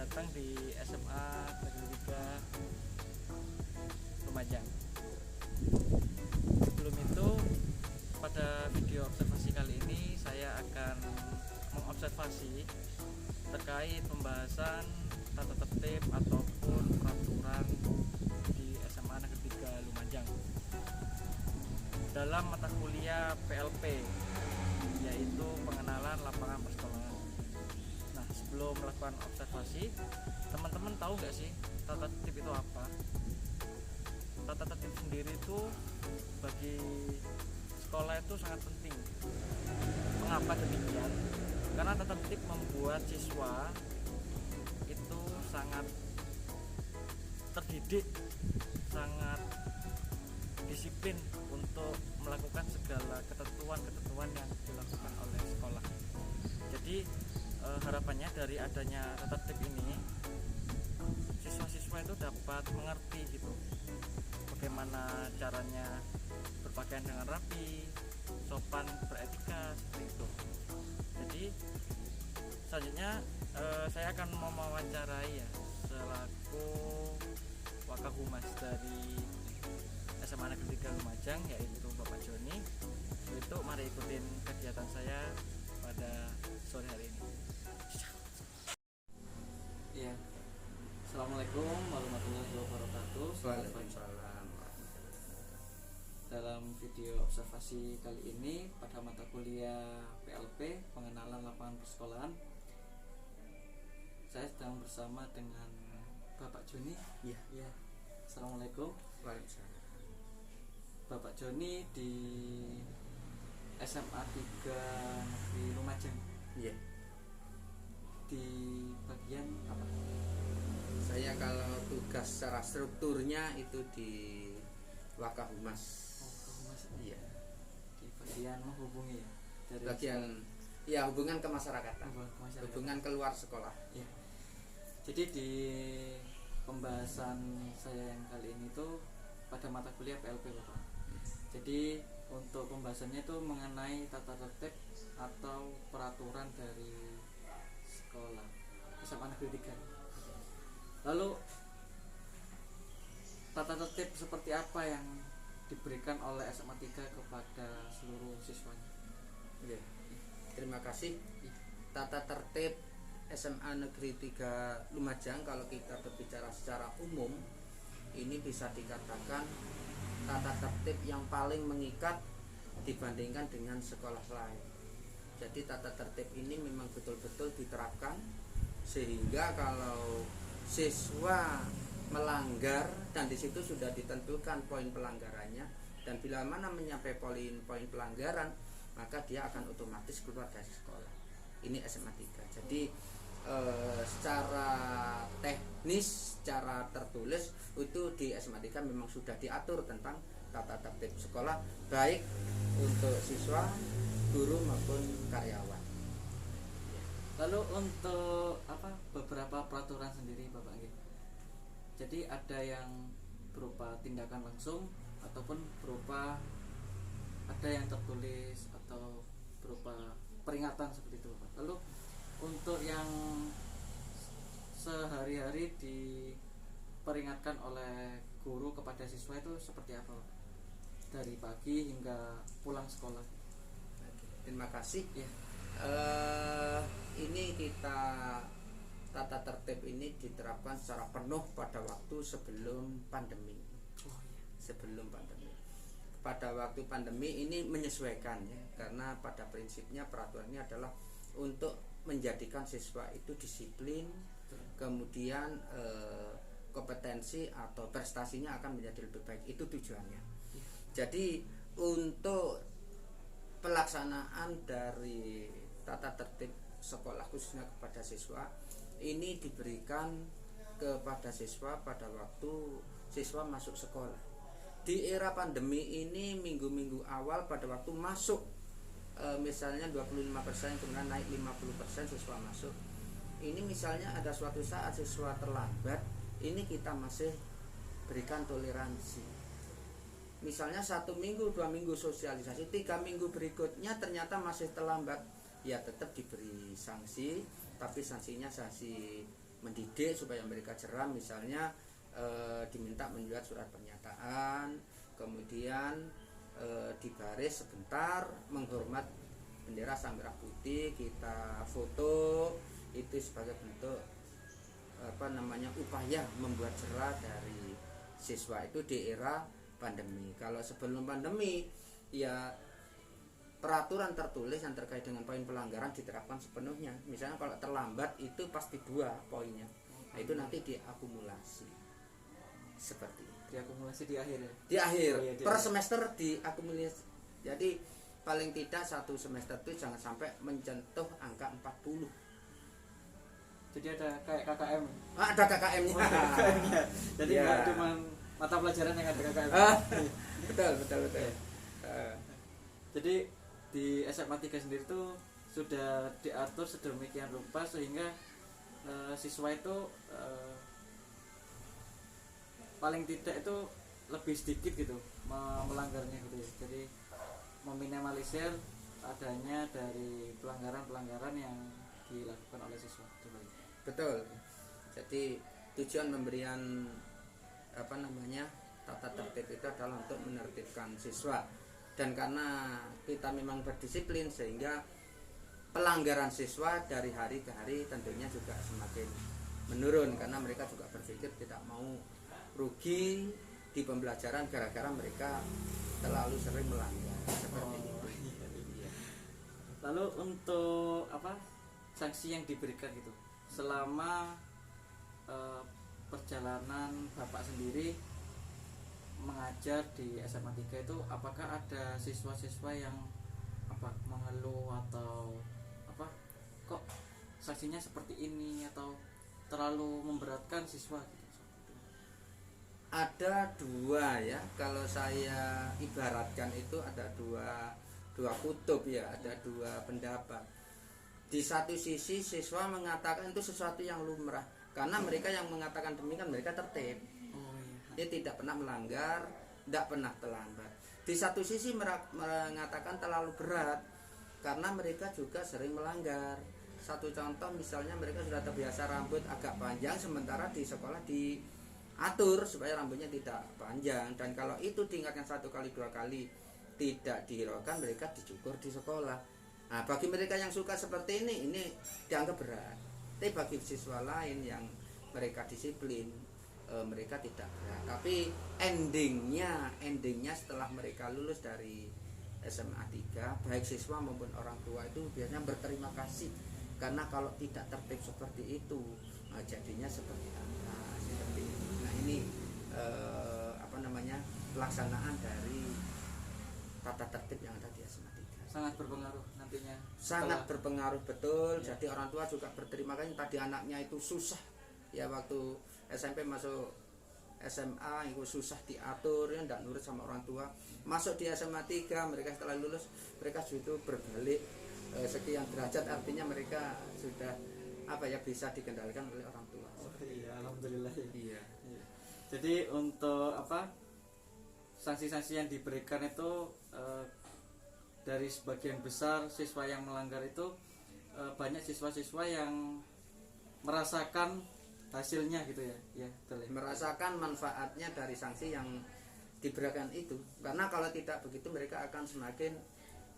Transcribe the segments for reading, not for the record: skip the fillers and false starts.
datang di SMA Negeri 3 Lumajang. Sebelum itu, pada video observasi kali ini saya akan mengobservasi terkait pembahasan tata tertib ataupun peraturan di SMA Negeri 3 Lumajang dalam mata kuliah PLP, yaitu pengenalan lapangan persekolahan. Nah, sebelum melakukan observasi, teman-teman tahu nggak sih tata tertib itu apa? Tata tertib sendiri itu bagi sekolah itu sangat penting. Mengapa demikian? Karena tata tertib membuat siswa itu sangat terdidik, sangat disiplin untuk melakukan segala ketentuan-ketentuan yang dilakukan oleh sekolah. Jadi harapannya dari adanya tata tertib ini, siswa-siswa itu dapat mengerti gitu bagaimana caranya berpakaian dengan rapi, sopan, beretika, seperti itu. Jadi selanjutnya saya akan mewawancarai ya selaku Wakahumas dari SMA Negeri 3 Lumajang, yaitu Bapak Joni. Itu mari ikutin kegiatan saya pada sore hari ini. Iya. Assalamualaikum warahmatullahi wabarakatuh. Waalaikumsalam. Dalam video observasi kali ini pada mata kuliah PLP, pengenalan lapangan persekolahan, saya sedang bersama dengan Bapak Joni. Iya. Ya. Assalamualaikum. Waalaikumsalam. Bapak Joni di SMA 3 Negeri Lumajang. Iya. Di bagian apa? Saya kalau tugas secara strukturnya itu di Wakahumas. Wakahumas. Iya. Di bagian menghubungi ya. Dari Bagian ya hubungan kemasyarakatan. Hubungan keluar sekolah. Ya. Jadi di pembahasan saya yang kali ini tuh pada mata kuliah PLP, Bapak. Jadi untuk pembahasannya itu mengenai tata tertib atau peraturan dari sekolah SMA Negeri 3. Lalu tata tertib seperti apa yang diberikan oleh SMA 3 kepada seluruh siswanya? Iya. Terima kasih. Tata tertib SMA Negeri 3 Lumajang, kalau kita berbicara secara umum, ini bisa dikatakan tata tertib yang paling mengikat dibandingkan dengan sekolah lain. Jadi tata tertib ini memang betul-betul diterapkan, sehingga kalau siswa melanggar dan di situ sudah ditentukan poin pelanggarannya, dan bila mana menyampai poin pelanggaran, maka dia akan otomatis keluar dari sekolah. Ini SMA 3. Jadi secara teknis, secara tertulis itu di SMA 3 memang sudah diatur tentang tata tertib sekolah, baik untuk siswa, guru maupun karyawan. Lalu untuk beberapa peraturan sendiri, Bapak gitu. Jadi ada yang berupa tindakan langsung ataupun berupa ada yang tertulis atau berupa peringatan seperti itu, Bapak. Lalu untuk yang sehari-hari diperingatkan oleh guru kepada siswa itu seperti apa, Pak? Dari pagi hingga pulang sekolah. Terima kasih. Ya. Ini kita tata tertib ini diterapkan secara penuh pada waktu sebelum pandemi. Sebelum pandemi. Pada waktu pandemi ini menyesuaikan ya, karena pada prinsipnya peraturannya adalah untuk menjadikan siswa itu disiplin, kemudian kompetensi atau prestasinya akan menjadi lebih baik. Itu tujuannya. Jadi untuk pelaksanaan dari tata tertib sekolah khususnya kepada siswa ini diberikan kepada siswa pada waktu siswa masuk sekolah. Di era pandemi ini minggu-minggu awal pada waktu masuk misalnya 25%, kemudian naik 50% siswa masuk. Ini misalnya ada suatu saat siswa terlambat, ini kita masih berikan toleransi. Misalnya 1 minggu, 2 minggu sosialisasi, 3 minggu berikutnya ternyata masih terlambat, ya tetap diberi sanksi, tapi sanksinya sanksi mendidik supaya mereka jeram, misalnya diminta membuat surat pernyataan, kemudian di baris sebentar menghormat bendera sang merah putih, kita foto, itu sebagai bentuk upaya membuat jerah dari siswa itu di era pandemi. Kalau sebelum pandemi ya peraturan tertulis yang terkait dengan poin pelanggaran diterapkan sepenuhnya. Misalnya kalau terlambat itu pasti 2 poinnya. Nah, itu nanti diakumulasi. Seperti itu. Diakumulasi di akhir ya? Di akhir, Oh, iya, per semester diakumulasi. Jadi paling tidak satu semester itu jangan sampai menyentuh angka 40. Jadi ada kayak KKM. Ada KKM-nya. KKM-nya. Jadi Ya. nggak cuma mata pelajaran yang ada KKM. Betul. Jadi di SMA 3 sendiri tuh sudah diatur sedemikian rupa sehingga siswa itu paling tidak itu lebih sedikit gitu melanggarnya gitu ya. Jadi meminimalisir adanya dari pelanggaran-pelanggaran yang dilakukan oleh siswa. Betul. Jadi tujuan pemberian tata tertib itu adalah untuk menertibkan siswa. Dan karena kita memang berdisiplin sehingga pelanggaran siswa dari hari ke hari tentunya juga semakin menurun, karena mereka juga berpikir tidak mau rugi di pembelajaran gara-gara mereka terlalu sering melanggar seperti itu. Iya. Lalu untuk sanksi yang diberikan gitu selama perjalanan Bapak sendiri mengajar di SMA 3 itu, apakah ada siswa-siswa yang mengeluh atau kok sanksinya seperti ini atau terlalu memberatkan siswa gitu? Ada 2 ya, kalau saya ibaratkan itu ada dua kutub ya, ada 2 pendapat. Di satu sisi siswa mengatakan itu sesuatu yang lumrah, karena mereka yang mengatakan demikian mereka tertib. Dia tidak pernah melanggar, tidak pernah terlambat. Di satu sisi mengatakan terlalu berat, karena mereka juga sering melanggar. Satu contoh misalnya mereka sudah terbiasa rambut agak panjang, sementara di sekolah diatur supaya rambutnya tidak panjang, dan kalau itu diingatkan 1 kali 2 kali tidak dihiraukan, mereka dicukur di sekolah. Nah, bagi mereka yang suka seperti ini dianggap berat. Tapi bagi siswa lain yang mereka disiplin, mereka tidak berat. Tapi endingnya setelah mereka lulus dari SMA 3, baik siswa maupun orang tua itu biasanya berterima kasih, karena kalau tidak tertib seperti itu jadinya seperti apa, seperti itu. Nah, ini pelaksanaan dari tata tertib yang ada di SMA 3 sangat berpengaruh nantinya. Sangat berpengaruh, betul. Ya. Jadi orang tua juga berterima kasih. Tadi anaknya itu susah ya, waktu SMP masuk SMA itu susah diatur ya, tidak nurut sama orang tua. Masuk di SMA 3, mereka setelah lulus mereka itu berbalik sekian derajat, artinya mereka sudah bisa dikendalikan oleh orang tua. Iya, alhamdulillah ya. Iya. Jadi untuk sanksi-sanksi yang diberikan itu dari sebagian besar siswa yang melanggar itu banyak siswa-siswa yang merasakan hasilnya gitu ya. Ya, betul ya. Merasakan manfaatnya dari sanksi yang diberikan itu. Karena kalau tidak begitu mereka akan semakin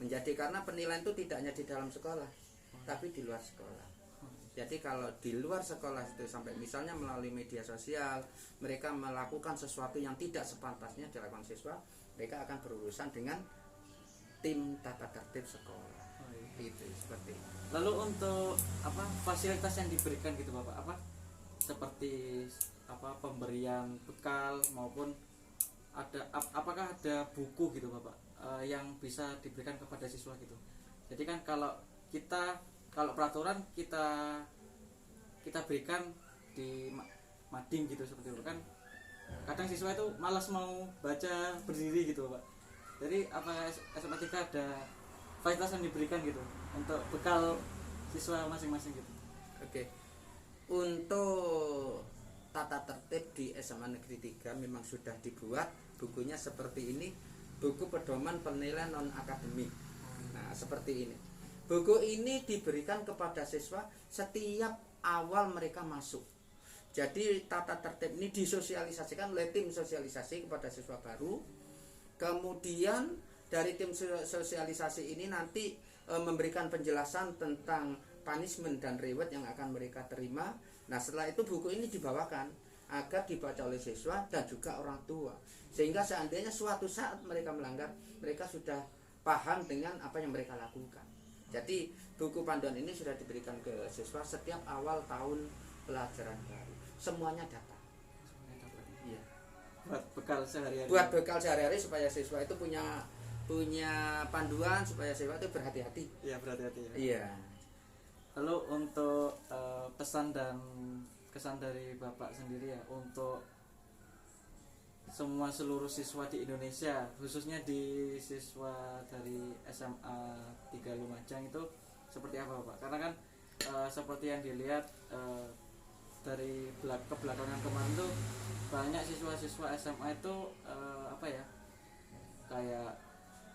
menjadi, karena penilaian itu tidak hanya di dalam sekolah, tapi di luar sekolah. Jadi kalau di luar sekolah itu sampai misalnya melalui media sosial mereka melakukan sesuatu yang tidak sepantasnya dilakukan siswa, mereka akan berurusan dengan tim tata tertib sekolah. Itu seperti itu. Lalu untuk fasilitas yang diberikan gitu Bapak, seperti pemberian bekal maupun apakah ada buku gitu Bapak yang bisa diberikan kepada siswa gitu. Jadi kan kalau peraturan kita berikan di mading gitu seperti itu kan, kadang siswa itu malas mau baca berdiri gitu Pak. Jadi apa SMA 3 ada fasilitas yang diberikan gitu untuk bekal siswa masing-masing gitu? Oke. Untuk tata tertib di SMA Negeri 3 memang sudah dibuat bukunya seperti ini, buku pedoman penilaian non akademik. Nah, seperti ini. Buku ini diberikan kepada siswa setiap awal mereka masuk. Jadi tata tertib ini disosialisasikan oleh tim sosialisasi kepada siswa baru. Kemudian dari tim sosialisasi ini nanti memberikan penjelasan tentang punishment dan reward yang akan mereka terima. Nah, setelah itu buku ini dibawakan agar dibaca oleh siswa dan juga orang tua. Sehingga seandainya suatu saat mereka melanggar, mereka sudah paham dengan apa yang mereka lakukan. Jadi buku panduan ini sudah diberikan ke siswa setiap awal tahun pelajaran baru. Semuanya data. Iya. Buat bekal sehari-hari. Buat bekal sehari-hari supaya siswa itu punya panduan, supaya siswa itu berhati-hati. Iya, berhati-hati ya. Iya. Lalu untuk pesan dan kesan dari Bapak sendiri ya untuk semua seluruh siswa di Indonesia, khususnya di siswa dari SMA 3 Lumajang itu seperti apa Bapak? Karena kan seperti yang dilihat dari kebelakangan kemarin tuh banyak siswa-siswa SMA itu apa ya, kayak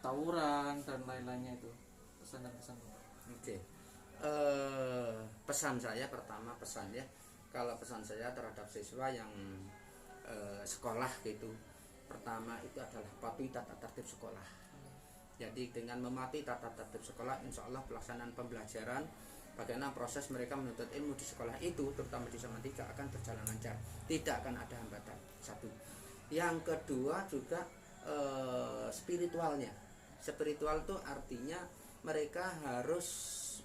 tawuran dan lain-lainnya. Itu pesan dan kesan Bapak. Oke. Pesan saya pertama, kalau pesan saya terhadap siswa yang sekolah gitu, pertama itu adalah patuhi tata tertib sekolah. Jadi dengan mematuhi tata tertib sekolah, insya Allah pelaksanaan pembelajaran, bagaimana proses mereka menuntut ilmu di sekolah itu, terutama di SMA 3 akan berjalan lancar, tidak akan ada hambatan. Satu. Yang kedua juga spiritualnya. Spiritual itu artinya mereka harus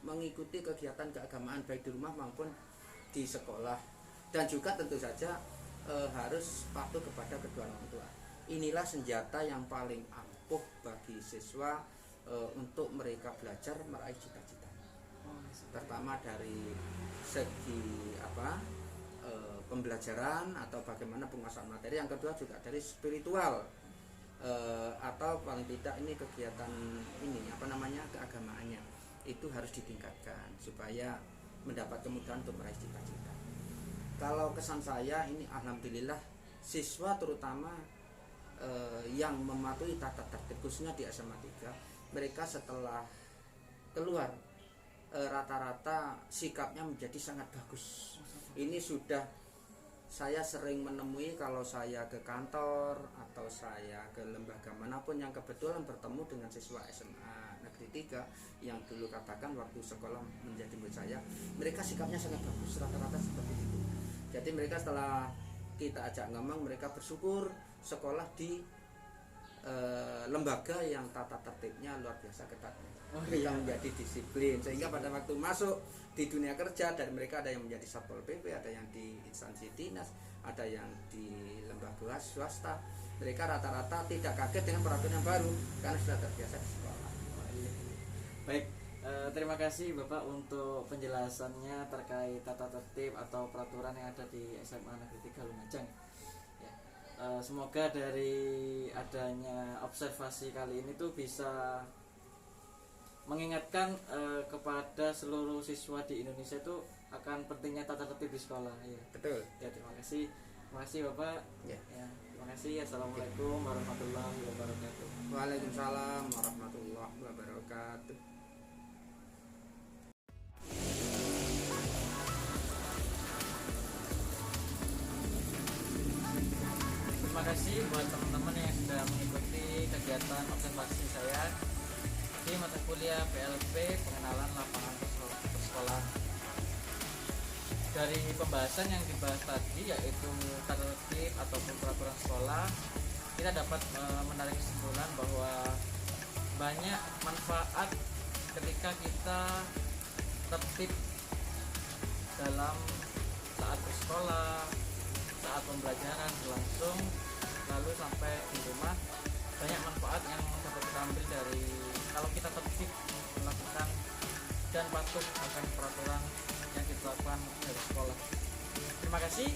mengikuti kegiatan keagamaan baik di rumah maupun di sekolah, dan juga tentu saja harus patuh kepada kedua orang tua. Inilah senjata yang paling ampuh bagi siswa untuk mereka belajar meraih cita-cita. Pertama dari segi pembelajaran atau bagaimana penguasaan materi, yang kedua juga dari spiritual atau paling tidak ini kegiatan ini keagamaannya itu harus ditingkatkan supaya mendapat kemudahan untuk meraih cita-cita. Kalau kesan saya ini alhamdulillah siswa terutama yang mematuhi tata tertib khususnya di SMA 3, mereka setelah keluar rata-rata sikapnya menjadi sangat bagus. Ini sudah saya sering menemui kalau saya ke kantor atau saya ke lembaga manapun yang kebetulan bertemu dengan siswa SMA Negeri 3 yang dulu katakan waktu sekolah menjadi murid saya, mereka sikapnya sangat bagus, rata-rata seperti itu. Jadi mereka setelah kita ajak ngomong, mereka bersyukur sekolah di lembaga yang tata tertibnya luar biasa ketatnya. Mereka menjadi disiplin sehingga pada waktu masuk di dunia kerja, dan mereka ada yang menjadi satpol PP, ada yang di instansi dinas, ada yang di lembaga swasta. Mereka rata-rata tidak kaget dengan peraturan yang baru karena sudah terbiasa di sekolah. Baik, terima kasih Bapak untuk penjelasannya terkait tata tertib atau peraturan yang ada di SMA Negeri 3 Lumajang. Ya, semoga dari adanya observasi kali ini tuh bisa mengingatkan kepada seluruh siswa di Indonesia itu akan pentingnya tata tertib di sekolah. Ya. Betul. Ya, terima kasih Bapak. Ya. Terima kasih. Assalamualaikum warahmatullahi wabarakatuh. Waalaikumsalam warahmatullahi wabarakatuh. Terima kasih buat teman-teman yang sudah mengikuti kegiatan observasi saya di mata kuliah PLP pengenalan lapangan persekolahan. Dari pembahasan yang dibahas tadi yaitu tata tertib ataupun peraturan sekolah, kita dapat menarik kesimpulan bahwa banyak manfaat ketika kita tertib dalam saat bersekolah, saat pembelajaran berlangsung, lalu sampai di rumah. Banyak manfaat yang dapat kita ambil dari kalau kita tertib melakukan dan patuh akan peraturan yang ditetapkan dari sekolah. Terima kasih.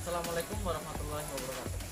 Assalamualaikum warahmatullahi wabarakatuh.